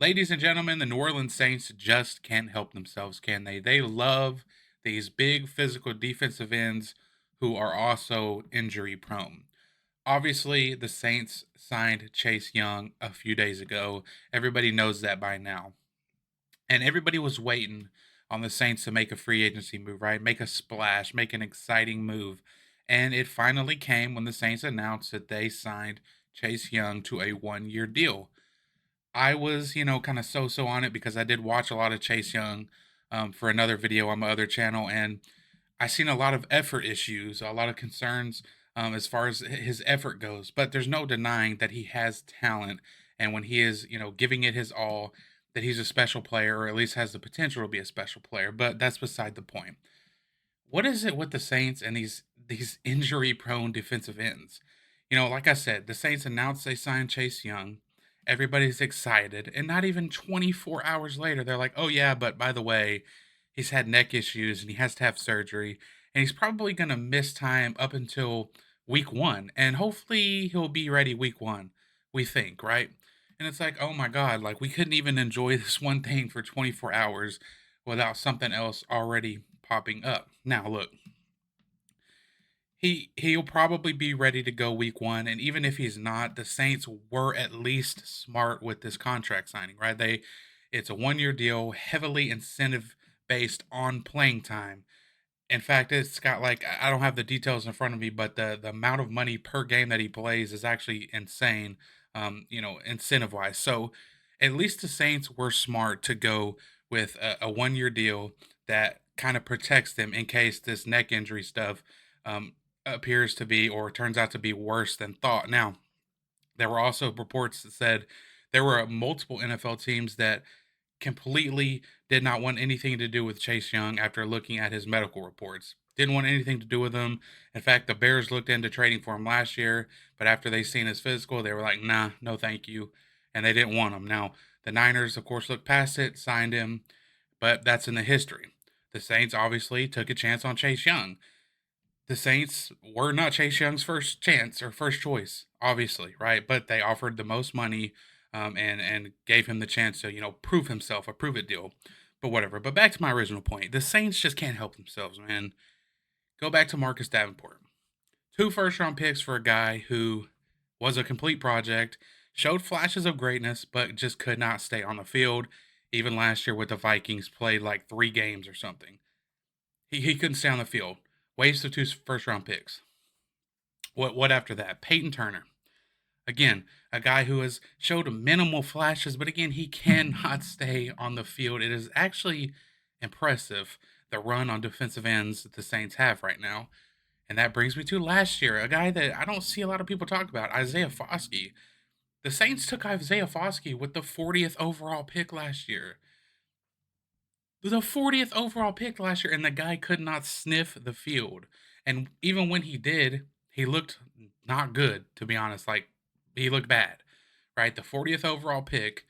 Ladies and gentlemen, the New Orleans Saints just can't help themselves, can they? They love these big physical defensive ends who are also injury prone. Obviously, the Saints signed Chase Young a few days ago. Everybody knows that by now. And everybody was waiting on the Saints to make a free agency move, right? Make a splash, make an exciting move. And it finally came when the Saints announced that they signed Chase Young to a 1 year deal. I was, kind of so on it because I did watch a lot of Chase Young for another video on my other channel, and I seen a lot of effort issues, a lot of concerns as far as his effort goes. But there's no denying that he has talent, and when he is, giving it his all, that he's a special player, or at least has the potential to be a special player. But that's beside the point. What is it with the Saints and these injury prone defensive ends? Like I said, the Saints announced they signed Chase Young. Everybody's excited, and not even 24 hours later, they're like, "Oh yeah, but by the way, he's had neck issues and he has to have surgery, and he's probably going to miss time up until week 1, and hopefully he'll be ready week 1, we think, right?" And it's like, "Oh my god, like we couldn't even enjoy this one thing for 24 hours without something else already popping up." Now, look, he'll probably be ready to go week 1, and even if he's not, the Saints were at least smart with this contract signing, right? It's a 1 year deal, heavily incentive based on playing time. In fact, it's got like I don't have the details in front of me, but the amount of money per game that he plays is actually insane. Incentive wise. So at least the Saints were smart to go with a 1 year deal that kind of protects them in case this neck injury stuff appears to be or turns out to be worse than thought. Now, there were also reports that said there were multiple NFL teams that completely did not want anything to do with Chase Young after looking at his medical reports. Didn't want anything to do with him. In fact, the Bears looked into trading for him last year, but after they seen his physical, they were like, "Nah, no, thank you," and they didn't want him. Now, the Niners, of course, looked past it, signed him, but that's in the history. The Saints obviously took a chance on Chase Young. The Saints were not Chase Young's first chance or first choice, obviously, right? But they offered the most money, and gave him the chance to prove himself, a prove it deal. But whatever. But back to my original point, the Saints just can't help themselves, man. Go back to Marcus Davenport. 2 first round picks for a guy who was a complete project, showed flashes of greatness, but just could not stay on the field. Even last year with the Vikings, played like 3 games or something. He couldn't stay on the field. Waste of 2 first round picks. What after that? Peyton Turner. Again, a guy who has showed minimal flashes, but again, he cannot stay on the field. It is actually impressive the run on defensive ends that the Saints have right now. And that brings me to last year, a guy that I don't see a lot of people talk about, Isaiah Foskey. The Saints took Isaiah Foskey with the 40th overall pick last year. The 40th overall pick last year, and the guy could not sniff the field. And even when he did, he looked not good, to be honest. Like, he looked bad, right? The 40th overall pick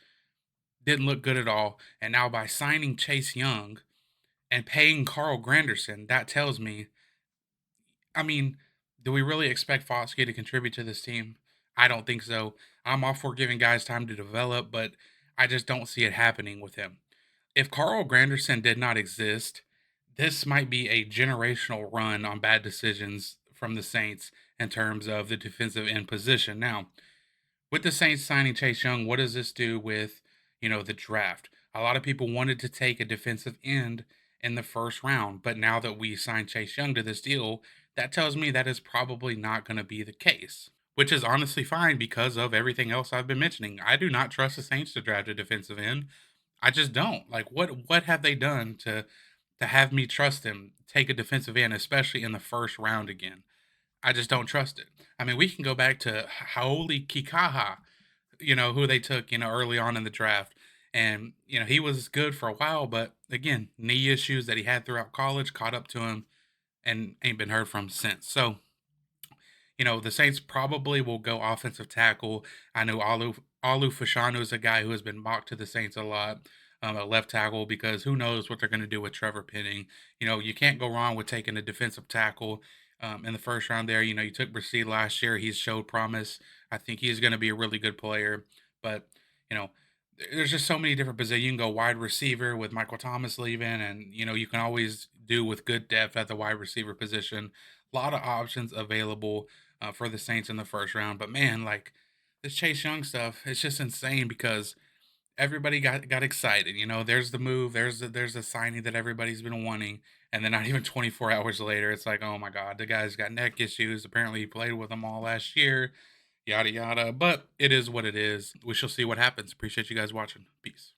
didn't look good at all. And now by signing Chase Young and paying Carl Granderson, that tells me, I mean, do we really expect Foskey to contribute to this team? I don't think so. I'm all for giving guys time to develop, but I just don't see it happening with him. If Carl Granderson did not exist, this might be a generational run on bad decisions from the Saints in terms of the defensive end position. Now, with the Saints signing Chase Young, what does this do with, the draft? A lot of people wanted to take a defensive end in the first round, but now that we signed Chase Young to this deal, that tells me that is probably not going to be the case, which is honestly fine because of everything else I've been mentioning. I do not trust the Saints to draft a defensive end. I just don't. Like what have they done to have me trust them take a defensive end, especially in the first round again? I just don't trust it. I mean, we can go back to Haoli Kikaha, who they took, early on in the draft. And, he was good for a while, but again, knee issues that he had throughout college caught up to him and ain't been heard from since. So, the Saints probably will go offensive tackle. I know Alu Fashanu is a guy who has been mocked to the Saints a lot. A left tackle because who knows what they're going to do with Trevor Penning. You can't go wrong with taking a defensive tackle in the first round there. You took Brissett last year. He's showed promise. I think he's going to be a really good player. But, you know, there's just so many different positions. You can go wide receiver with Michael Thomas leaving, and you can always do with good depth at the wide receiver position. A lot of options available for the Saints in the first round. But man, like this Chase Young stuff, it's just insane because everybody got excited. There's the move, there's the signing that everybody's been wanting, and then not even 24 hours later, it's like, oh my god, the guy's got neck issues. Apparently, he played with them all last year, yada yada. But it is what it is. We shall see what happens. Appreciate you guys watching. Peace.